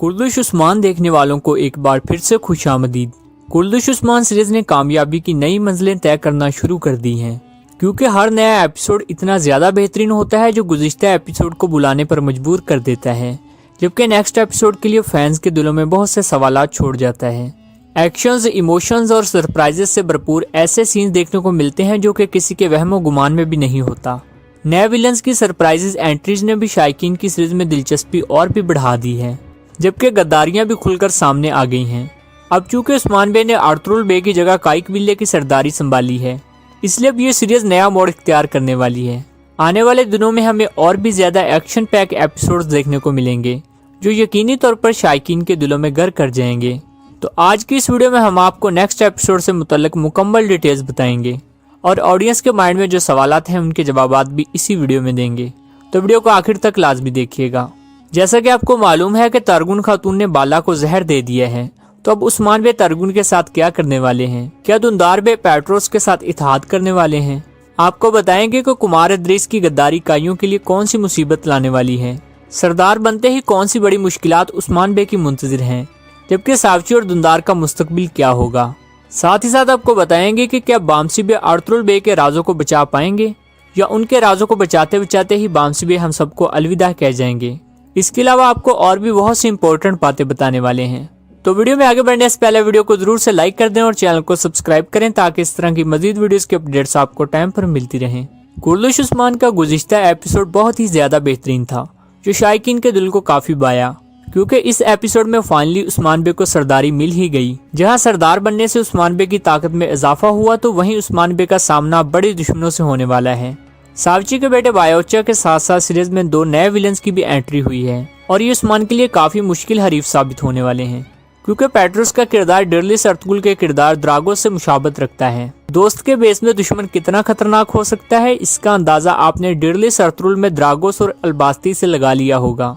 Kurdish Usman देखने वालों को एक बार फिर से खुशामदीद। कुर्दिश उस्मान सीरीज ने कामयाबी की नई मंजिलें तय करना शुरू कर दी हैं, क्योंकि हर नया एपिसोड इतना ज़्यादा बेहतरीन होता है जो गुज़िश्ता एपिसोड को बुलाने पर मजबूर कर देता है, जबकि नेक्स्ट एपिसोड के लिए फैंस के दिलों में बहुत से सवालात छोड़ जाता है। एक्शंस, इमोशंस और सरप्राइजेस से भरपूर ऐसे सीन्स देखने को मिलते हैं जो कि किसी के वहमो गुमान में भी नहीं होता। नए विलन्स की सरप्राइजेस एंट्रीज ने भी शायकीन की सीरीज में दिलचस्पी और भी बढ़ा दी है, जबकि गद्दारियां भी खुलकर सामने आ गई हैं। अब चूंकि उस्मान बे ने आर्तुरुल बे की जगह काइक बिल्ले की सरदारी संभाली है, इसलिए अब ये सीरीज नया मोड़ इख्तियार करने वाली है। आने वाले दिनों में हमें और भी ज्यादा एक्शन पैक एपिसोड्स देखने को मिलेंगे जो यकीनी तौर पर शायकीन के दिलों में घर कर जाएंगे। तो आज की इस वीडियो में हम आपको नेक्स्ट एपिसोड से मुतल्लिक मुकम्मल डिटेल्स बताएंगे और ऑडियंस के माइंड में जो सवालात हैं उनके जवाबात भी इसी वीडियो में देंगे, तो वीडियो को आखिर तक लाजमी देखिएगा। जैसा कि आपको मालूम है कि तरगुन खातून ने बाला को जहर दे दिया है, तो अब उस्मान बे तरगुन के साथ क्या करने वाले हैं? क्या दुंदार बे पेट्रोस के साथ इत्तेहाद करने वाले हैं? आपको बताएंगे कि कुमार इद्रीस की गद्दारी काइयों के लिए कौन सी मुसीबत लाने वाली है। सरदार बनते ही कौन सी बड़ी मुश्किलात उस्मान बे की मुंतजिर हैं, जबकि सावची और दुंदार का मुस्तकबिल क्या होगा। साथ ही साथ आपको बताएंगे कि क्या बामसी बे आर्तुरुल बे के राजों को बचा पाएंगे या उनके राजों को बचाते बचाते ही बामसी बे हम सबको अलविदा कह जाएंगे। इसके अलावा आपको और भी बहुत सी इंपॉर्टेंट बातें बताने वाले हैं। तो वीडियो में आगे बढ़ने से पहले वीडियो को जरूर से लाइक कर दें और चैनल को सब्सक्राइब करें, ताकि इस तरह की मजीद वीडियोस की अपडेट्स आपको टाइम पर मिलती रहें। कुर्दिश उस्मान का गुज़िश्ता एपिसोड बहुत ही ज्यादा बेहतरीन था, जो शायकीन के दिल को काफी बाया, क्योंकि इस एपिसोड में फाइनली उस्मान बे को सरदारी मिल ही गई। जहां सरदार बनने से उस्मान बे की ताकत में इजाफा हुआ, तो वहीं उस्मान बे का सामना बड़े दुश्मनों से होने वाला है। सावची के बेटे बायोचा के साथ साथ सीरीज में 2 नए विलन्स की भी एंट्री हुई है और ये उस्मान के लिए काफी मुश्किल हरीफ साबित होने वाले हैं, क्योंकि पेट्रोस का किरदार डिरलिस अर्तुगरुल के किरदार द्रागोस से मुशाबत रखता है। दोस्त के बेस में दुश्मन कितना खतरनाक हो सकता है, इसका अंदाजा आपने डिरलिस अर्तुगरुल में द्रागोस और अल्बास्ती से लगा लिया होगा।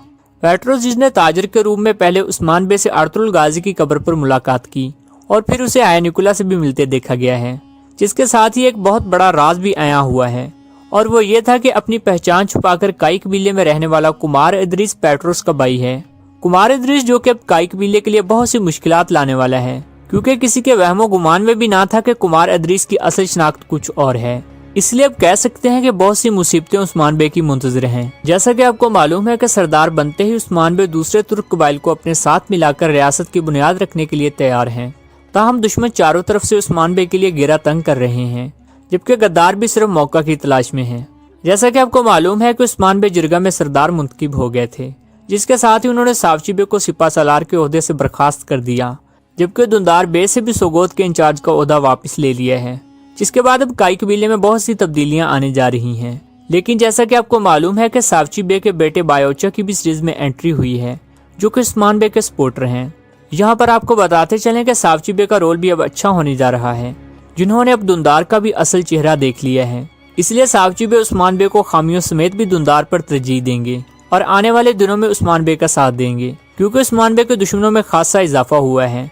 पेट्रोस, जिसने ताजर के रूप में पहले उस्मान बे से अर्तुगरुल गाजी की कब्र पर मुलाकात की और फिर उसे आया निकोला से भी मिलते देखा गया है, जिसके साथ ही एक बहुत बड़ा राज भी आया हुआ है, और वो ये था कि अपनी पहचान छुपाकर काइक कबीले में रहने वाला कुमार इद्रीस पेट्रोस का भाई है। कुमार इद्रीस जो कि अब काइक कबीले के लिए बहुत सी मुश्किलात लाने वाला है, क्योंकि किसी के वहमो गुमान में भी ना था कि कुमार इद्रीस की असल शनाख्त कुछ और है। इसलिए अब कह सकते हैं कि बहुत सी मुसीबतें उस्मान बे की मुंतजिर हैं। जैसा कि आपको मालूम है कि सरदार बनते ही उस्मान बे दूसरे तुर्क कबाइल को अपने साथ मिलाकर रियासत की बुनियाद रखने के लिए तैयार हैं। ताहम दुश्मन चारों तरफ से उस्मान बे के लिए घेरा तंग कर रहे हैं, जबकि गद्दार भी सिर्फ मौका की तलाश में है। जैसा कि आपको मालूम है कि उस्मान बे जिरगा में सरदार मुंतखब हो गए थे, जिसके साथ ही उन्होंने सावची बे को सिपा सलार के ओहदे से बर्खास्त कर दिया, जबकि दुंदार बे से भी सोगोत के इंचार्ज का ओहदा वापस ले लिया है, जिसके बाद अब काइक कबीले में बहुत सी तब्दीलियां आने जा रही हैं। लेकिन जैसा कि आपको मालूम है कि सावची बे के बेटे बायोचा की भी सीरीज में एंट्री हुई है, जो कि उस्मान बे के सपोर्टर हैं। यहाँ पर आपको बताते चलें कि सावची बे का रोल भी अब अच्छा होने जा रहा है, जिन्होंने अब दुंदार का भी असल चेहरा देख लिया है। इसलिए सावची बे उस्मान बे को खामियों समेत भी दुंदार पर तरजीह देंगे और आने वाले दिनों में उस्मान बे का साथ देंगे, क्योंकि उस्मान बे के दुश्मनों में खासा इजाफा हुआ है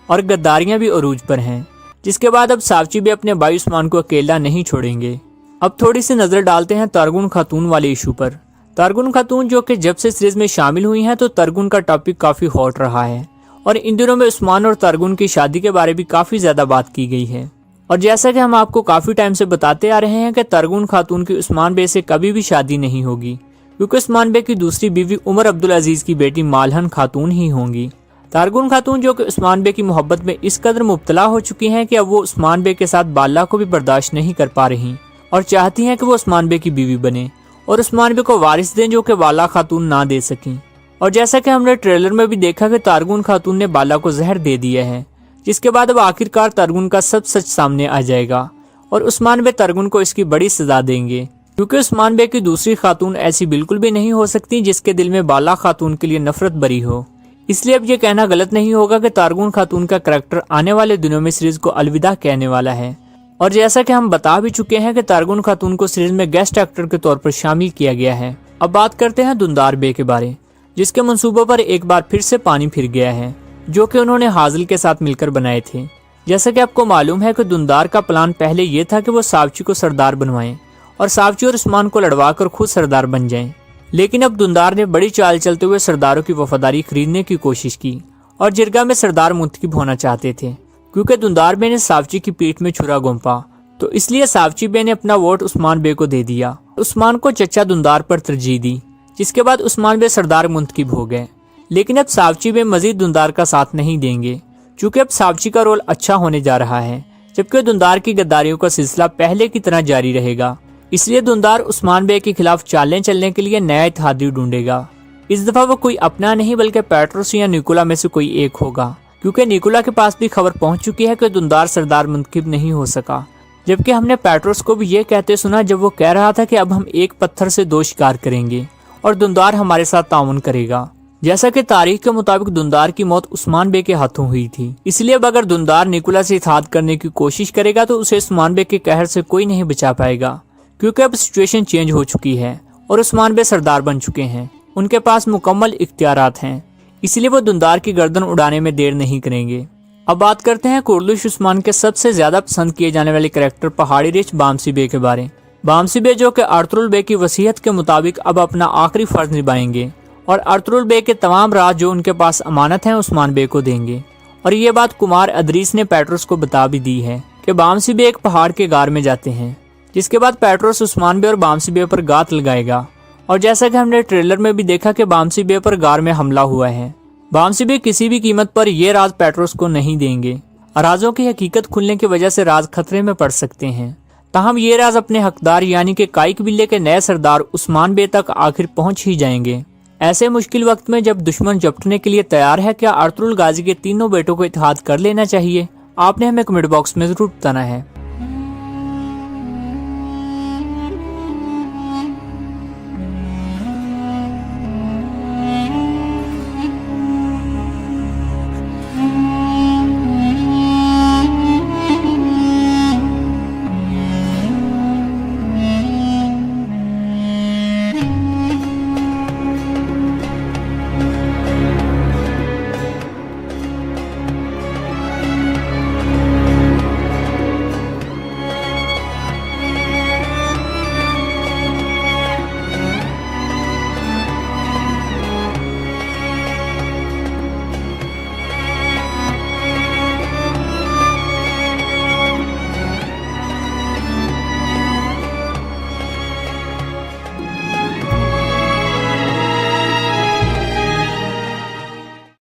और गद्दारियां भी अरूज पर हैं। जिसके बाद अब सावची बे अपने भाई उस्मान को अकेला नहीं छोड़ेंगे। अब थोड़ी सी नजर डालते हैं तरगुन खातून वाले इशू पर। तरगुन खातून जो कि जब से सीरीज में शामिल हुई हैं, तो तरगुन का टॉपिक काफी हॉट रहा है और इन दिनों में उस्मान और तरगुन की शादी के बारे भी काफी ज्यादा बात की गई है। और जैसा कि हम आपको काफी टाइम से बताते आ रहे हैं कि तरगुन खातून की उस्मान बे से कभी भी शादी नहीं होगी, क्योंकि उस्मान बे की दूसरी बीवी उमर अब्दुल अजीज की बेटी मालहन खातून ही होंगी। तरगुन खातून जो कि उस्मान बे की मोहब्बत में इस कदर मुब्तला हो चुकी हैं कि अब वो उस्मान बे के साथ बाला को भी बर्दाश्त नहीं कर पा रही और चाहती हैं कि वो उस्मान बे की बीवी बने और उस्मान बे को वारिस दें, जो कि बाला खातून ना दे सकी। और जैसा कि हमने ट्रेलर में भी देखा कि तरगुन खातून ने बाला को जहर दे दिया है, जिसके बाद अब आखिरकार तरगुन का सब सच सामने आ जाएगा और उस्मान बे तरगुन को इसकी बड़ी सजा देंगे, क्योंकि उस्मान बे की दूसरी खातून ऐसी बिल्कुल भी नहीं हो सकती जिसके दिल में बाला खातून के लिए नफरत भरी हो। इसलिए अब ये कहना गलत नहीं होगा कि तरगुन खातून का करैक्टर आने वाले दिनों में सीरीज को अलविदा कहने वाला है। और जैसा कि हम बता भी चुके हैं कि तरगुन खातून को सीरीज में गेस्ट एक्टर के तौर पर शामिल किया गया है। अब बात करते हैं दुंदार बे के बारे, जिसके मंसूबों पर एक बार फिर से पानी फिर गया है, जो कि उन्होंने हाजिल के साथ मिलकर बनाए थे। जैसा कि आपको मालूम है कि दुंदार का प्लान पहले ये था कि वो सावची को सरदार बनवाएं और सावची और उस्मान को लड़वा कर खुद सरदार बन जाएं, लेकिन अब दुंदार ने बड़ी चाल चलते हुए सरदारों की वफादारी खरीदने की कोशिश की और जिरगा में सरदार मुंतखब होना चाहते थे। क्योंकि दुंदार बे ने सावची की पीठ में छुरा घोंपा तो इसलिए सावची बे ने अपना वोट उस्मान बे को दे दिया। उस्मान को चचा दुंदार पर तरजीह दी, जिसके बाद उस्मान बे सरदार मुंतखब हो गए। लेकिन अब सावची बे मजीद दुंदार का साथ नहीं देंगे, चूँकि अब सावची का रोल अच्छा होने जा रहा है, जबकि दुंदार की गद्दारियों का सिलसिला पहले की तरह जारी रहेगा। इसलिए दुंदार उस्मान बे के खिलाफ चालें चलने के लिए नया इत्तेहादी ढूंढेगा। इस दफा वो कोई अपना नहीं बल्कि पेट्रोस या निकोला में से कोई एक होगा, क्योंकि निकोला के पास भी खबर पहुंच चुकी है कि दुंदार सरदार मुंतखब नहीं हो सका। जबकि हमने पेट्रोस को भी ये कहते सुना जब वो कह रहा था कि अब हम एक पत्थर से 2 शिकार करेंगे और दुंदार हमारे साथ ताउन करेगा। जैसा कि तारीख के मुताबिक दुंदार की मौत उस्मान बे के हाथों हुई थी, इसलिए अब अगर दुंदार निकोला से इत्तेहाद करने की कोशिश करेगा तो उसे उस्मान बे के कहर से कोई नहीं बचा पाएगा, क्योंकि अब सिचुएशन चेंज हो चुकी है और उस्मान बे सरदार बन चुके हैं। उनके पास मुकम्मल इख्तियारात हैं, इसलिए वो दुंदार की गर्दन उड़ाने में देर नहीं करेंगे। अब बात करते हैं कुर्दुश उस्मान के सबसे ज्यादा पसंद किए जाने वाले कैरेक्टर पहाड़ी रिच बामसी बे के बारे। बामसी बे जो कि अर्तुगरुल बे की वसीयत के मुताबिक अब अपना आखिरी फर्ज निभाएंगे और अर्तुगरुल बे के तमाम राज जो उनके पास अमानत हैं उस्मान बे को देंगे। और ये बात कुमार अदरीस ने पेट्रोस को बता भी दी है कि बामसी बे एक पहाड़ के गार में जाते हैं, जिसके बाद पेट्रोस उस्मान बे और बामसी बे पर गात लगाएगा। और जैसा कि हमने ट्रेलर में भी देखा कि बामसी बे पर गार में हमला हुआ है। बामसी बे किसी भी कीमत पर ये राज पेट्रोस को नहीं देंगे। राजों की हकीकत खुलने की वजह से राज खतरे में पड़ सकते हैं। ताहम ये राज अपने हकदार यानी कि काई कबीले के नए सरदार उस्मान बे तक आखिर पहुंच ही जाएंगे। ऐसे मुश्किल वक्त में जब दुश्मन झपटने के लिए तैयार है, क्या अर्तुगरुल गाजी के तीनों बेटों को इत्तेहाद कर लेना चाहिए? आपने हमें कमेंट बॉक्स में जरूर बताना है।